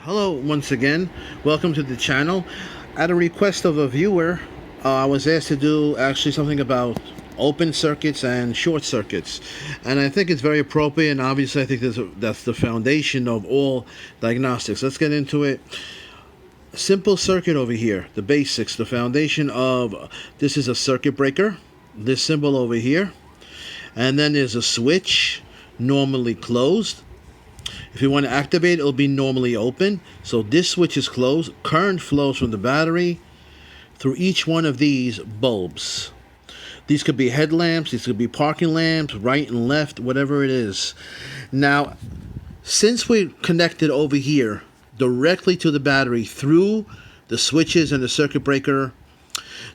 Hello once again. Welcome to the channel. At a request of a viewer, I was asked to do actually something about open circuits and short circuits, and I think it's very appropriate, and obviously I think that's the foundation of all diagnostics. Let's get into it. Simple circuit over here, the basics, the foundation of this is a circuit breaker, this symbol over here, and then there's a switch, normally closed. If you want to activate it, it'll be normally open. So this switch is closed. Current flows from the battery through each one of these bulbs. These could be headlamps, these could be parking lamps, right and left, whatever it is. Now, since we're connected over here directly to the battery through the switches and the circuit breaker,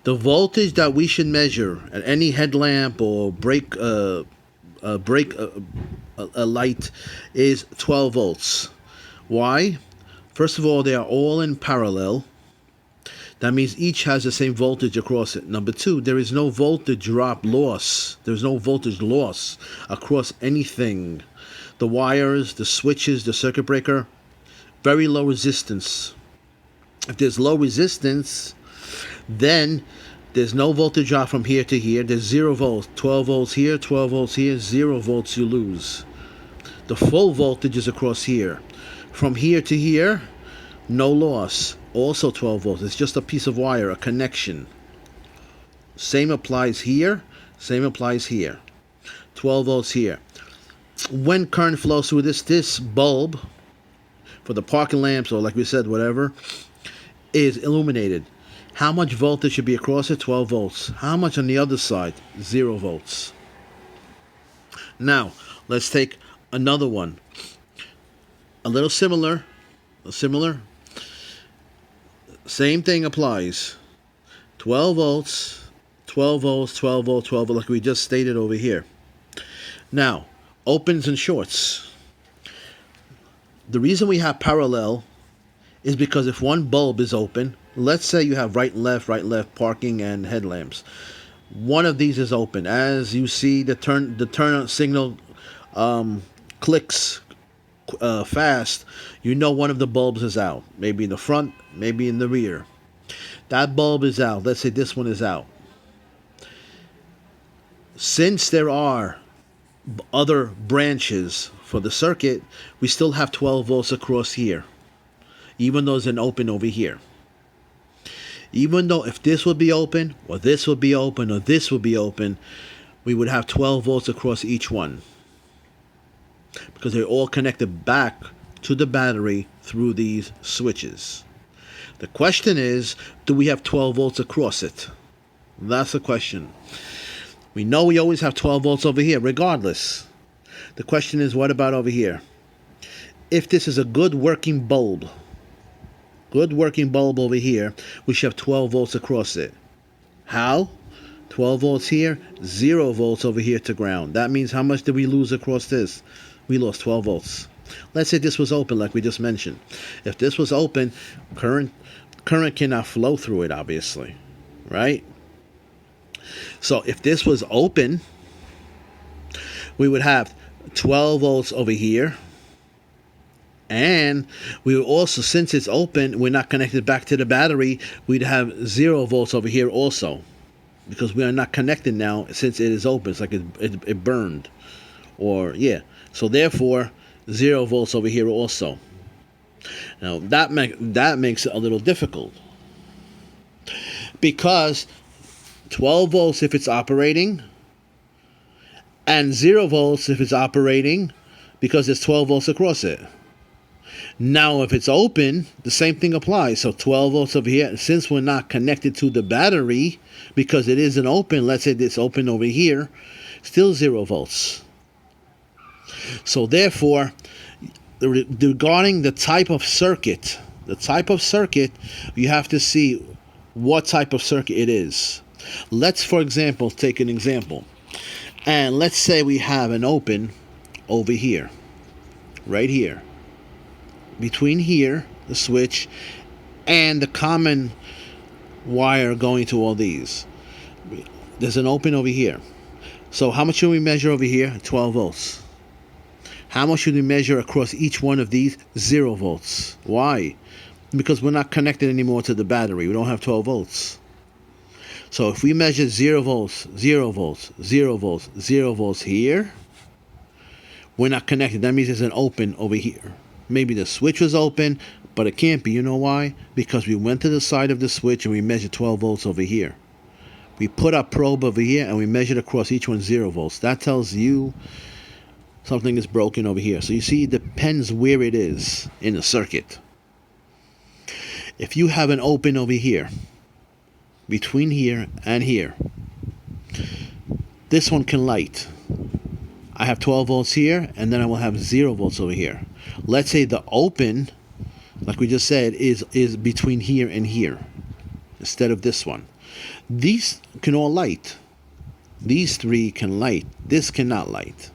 the voltage that we should measure at any headlamp or a light is 12 volts. Why? First of all, they are all in parallel. That means each has the same voltage across it. Number two, there is no voltage drop loss. There's no voltage loss across anything. The wires, the switches, the circuit breaker, very low resistance. If there's low resistance, then there's no voltage drop from here to here. There's 0 volts. 12 volts here, 12 volts here, 0 volts you lose. The full voltage is across here. From here to here, no loss. Also 12 volts. It's just a piece of wire, a connection. Same applies here. Same applies here. 12 volts here. When current flows through this bulb, for the parking lamps or like we said, whatever, is illuminated. How much voltage should be across it? 12 volts. How much on the other side? 0 volts. Now, let's take another one. A little similar. Same thing applies. 12 volts, 12 volts, 12 volts, 12 volts, like we just stated over here. Now, opens and shorts. The reason we have parallel is because if one bulb is open, let's say you have right, left, parking and headlamps. One of these is open. As you see, the turn signal clicks fast. You know one of the bulbs is out. Maybe in the front, maybe in the rear. That bulb is out. Let's say this one is out. Since there are other branches for the circuit, we still have 12 volts across here, even though there's an open over here. Even though if this would be open, or this would be open, or this would be open, we would have 12 volts across each one. Because they're all connected back to the battery through these switches. The question is, do we have 12 volts across it? That's the question. We know we always have 12 volts over here, regardless. The question is, what about over here? If this is a good working bulb over here, we should have 12 volts across it. How? 12 volts here, 0 volts over here to ground. That means how much did we lose across this? We lost 12 volts. Let's say this was open like we just mentioned. If this was open, current cannot flow through it, obviously, right? So if this was open, we would have 12 volts over here. And we would also, since it's open, we're not connected back to the battery, we'd have 0 volts over here also. Because we are not connected now since it is open. It's like it burned. Or, yeah. So therefore, 0 volts over here also. Now, that makes it a little difficult. Because 12 volts if it's operating, and 0 volts if it's operating, because there's 12 volts across it. Now, if it's open, the same thing applies. So 12 volts over here. Since we're not connected to the battery, because it isn't open, let's say it's open over here, still 0 volts. So therefore, regarding the type of circuit, you have to see what type of circuit it is. Let's, for example, take an example. And let's say we have an open over here, right here. Between here, the switch, and the common wire going to all these. There's an open over here. So how much should we measure over here? 12 volts. How much should we measure across each one of these? 0 volts. Why? Because we're not connected anymore to the battery. We don't have 12 volts. So if we measure 0 volts, 0 volts, 0 volts, 0 volts here, we're not connected. That means there's an open over here. Maybe the switch was open, but it can't be. You know why? Because we went to the side of the switch and we measured 12 volts over here. We put our probe over here and we measured across each one 0 volts. That tells you something is broken over here. So you see, it depends where it is in the circuit. If you have an open over here, between here and here, this one can light. I have 12 volts here, and then I will have 0 volts over here. Let's say the open, like we just said, is between here and here, instead of this one. These can all light. These 3 can light. This cannot light.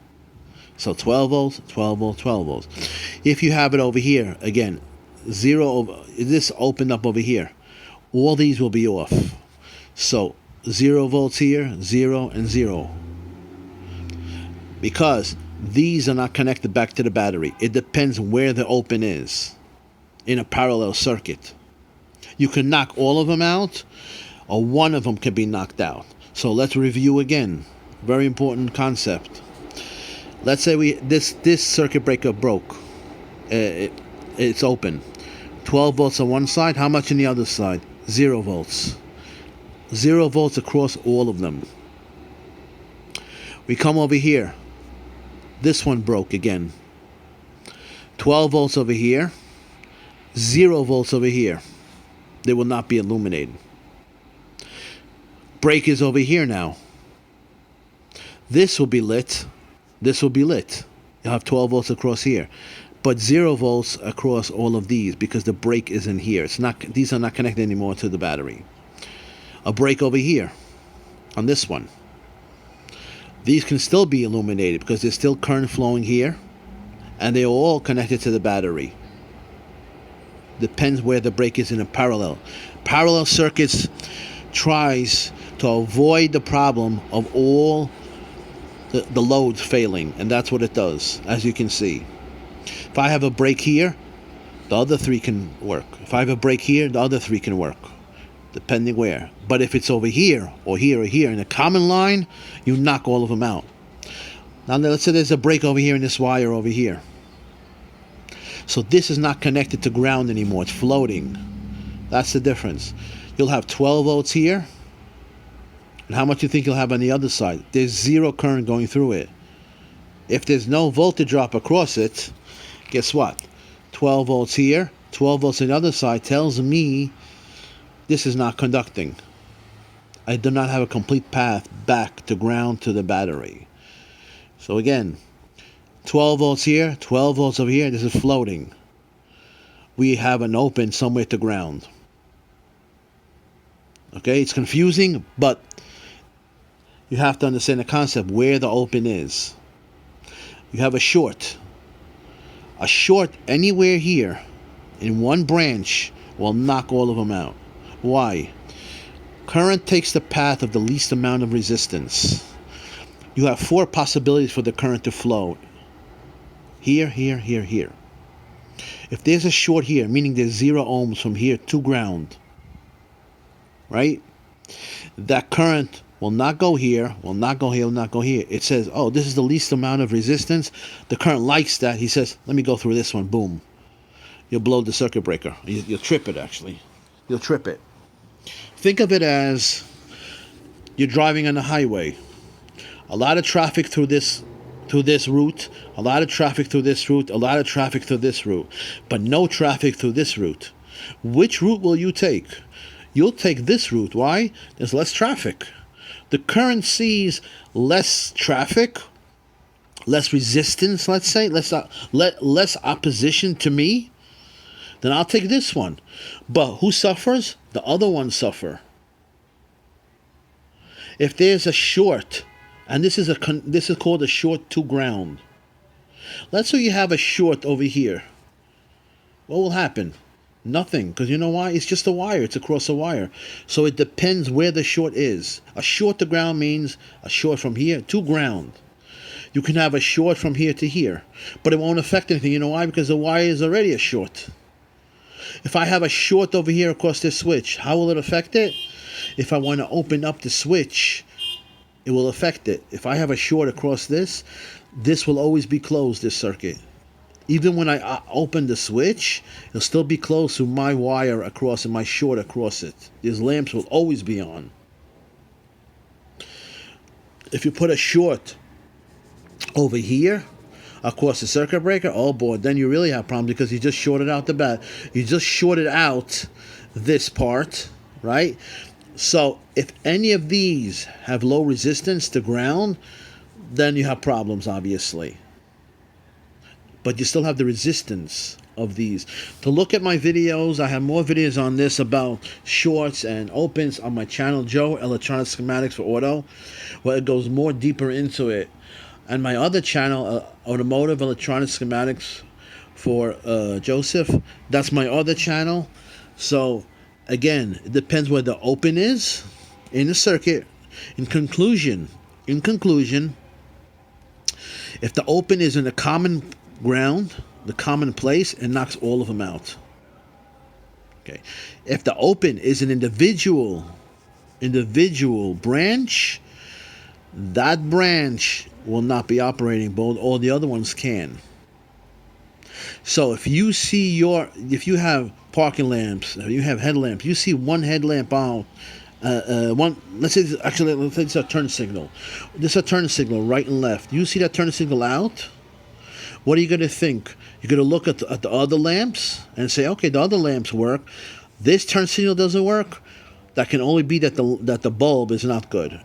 So 12 volts, 12 volts, 12 volts. If you have it over here, again, 0 over, this opened up over here, all these will be off. So 0 volts here, 0 and 0. Because these are not connected back to the battery. It depends where the open is in a parallel circuit. You can knock all of them out, or one of them can be knocked out. So let's review again. Very important concept. Let's say this circuit breaker broke. It's open. 12 volts on one side. How much on the other side? 0 volts. 0 volts across all of them. We come over here. This one broke again. 12 volts over here. 0 volts over here. They will not be illuminated. Break is over here now. This will be lit. This will be lit. You'll have 12 volts across here. But 0 volts across all of these because the break is in here. It's not. These are not connected anymore to the battery. A break over here on this one. These can still be illuminated because there's still current flowing here, and they're all connected to the battery. Depends where the break is in a parallel. Parallel circuits tries to avoid the problem of all the loads failing, and that's what it does, as you can see. If I have a break here, the other 3 can work. If I have a break here, the other 3 can work, depending where. But if it's over here or here or here in a common line, you knock all of them out. Now let's say there's a break over here in this wire over here. So this is not connected to ground anymore. It's floating. That's the difference. You'll have 12 volts here. And how much do you think you'll have on the other side? There's 0 current going through it. If there's no voltage drop across it, guess what? 12 volts here, 12 volts on the other side tells me this is not conducting. I do not have a complete path back to ground to the battery. So again, 12 volts here, 12 volts over here, this is floating. We have an open somewhere to ground. Okay, it's confusing, but you have to understand the concept where the open is. You have a short. A short anywhere here in one branch will knock all of them out. Why? Current takes the path of the least amount of resistance. You have 4 possibilities for the current to flow. Here, here, here, here. If there's a short here, meaning there's 0 ohms from here to ground, right? That current will not go here, will not go here, will not go here. It says, oh, this is the least amount of resistance. The current likes that. He says, let me go through this one. Boom. You'll blow the circuit breaker. You'll trip it, actually. You'll trip it. Think of it as you're driving on the highway. A lot of traffic through this route, a lot of traffic through this route, a lot of traffic through this route, but no traffic through this route. Which route will you take? You'll take this route. Why? There's less traffic. The current sees less traffic, less resistance, let's say, less opposition to me, then I'll take this one. But who suffers? The other ones suffer. If there's a short, and this is called a short to ground. Let's say you have a short over here. What will happen? Nothing, because you know why? It's just a wire. It's across a wire. So it depends where the short is. A short to ground means a short from here to ground. You can have a short from here to here, but it won't affect anything. You know why? Because the wire is already a short. If I have a short over here across this switch, how will it affect it? If I want to open up the switch, it will affect it. If I have a short across this will always be closed, this circuit. Even when I open the switch, it'll still be closed to my wire across and my short across it. These lamps will always be on. If you put a short over here across the circuit breaker, oh boy, then you really have a problem, because you just shorted out the bat. You just shorted out this part, right? So if any of these have low resistance to ground, then you have problems, obviously. But you still have the resistance of these. To look at my videos, I have more videos on this about shorts and opens on my channel, Joe Electronic Schematics for Auto, where it goes more deeper into it. And my other channel, Automotive Electronic Schematics for Joseph, that's my other channel. So again, it depends where the open is in the circuit. In conclusion, if the open is in a common ground, the common place, it knocks all of them out. Okay. If the open is an individual branch, that branch will not be operating, but all the other ones can. So if you have parking lamps, if you have headlamps, you see one headlamp on, let's say it's a turn signal. This is a turn signal, right and left. You see that turn signal out? What are you going to think? You're going to look at the other lamps and say, okay, the other lamps work. This turn signal doesn't work. That can only be that the bulb is not good.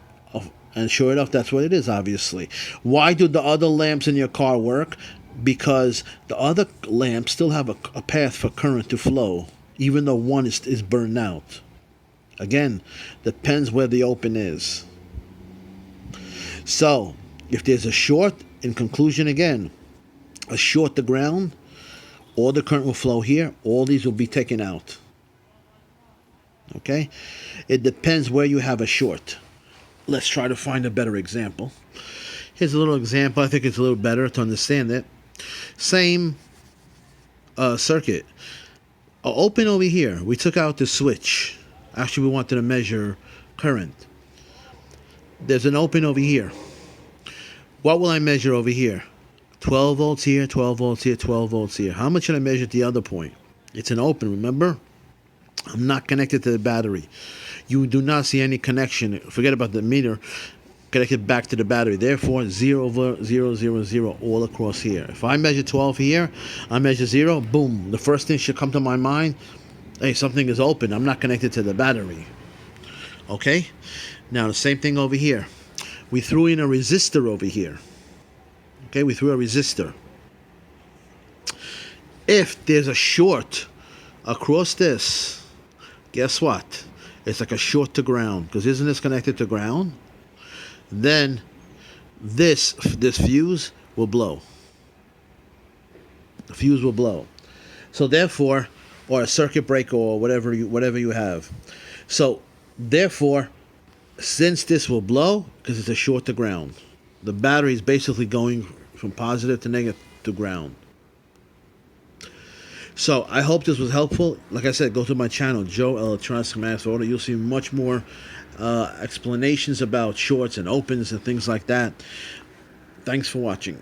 And sure enough, that's what it is, obviously. Why do the other lamps in your car work? Because the other lamps still have a path for current to flow, even though one is burned out. Again, depends where the open is. So, if there's a short, in conclusion again, a short to ground, all the current will flow here, all these will be taken out. Okay? It depends where you have a short. Let's try to find a better example. Here's a little example. I think it's a little better to understand it. Same circuit. Open over here. We took out the switch. Actually, we wanted to measure current. There's an open over here. What will I measure over here? 12 volts here, 12 volts here, 12 volts here. How much should I measure at the other point? It's an open, remember? I'm not connected to the battery. You do not see any connection. Forget about the meter. Connected back to the battery. Therefore, 0, 0, 0, 0 all across here. If I measure 12 here, I measure 0, boom. The first thing should come to my mind, hey, something is open. I'm not connected to the battery. Okay? Now, the same thing over here. We threw in a resistor over here. Okay, we threw a resistor. If there's a short across this, guess what? It's like a short to ground, because isn't this connected to ground? Then this fuse will blow. The fuse will blow. So therefore, or a circuit breaker or whatever you have. So therefore, since this will blow, because it's a short to ground, the battery is basically going from positive to negative to ground. So I hope this was helpful. Like I said, go to my channel, Joe Electronic Schematics for Auto. You'll see much more explanations about shorts and opens and things like that. Thanks for watching.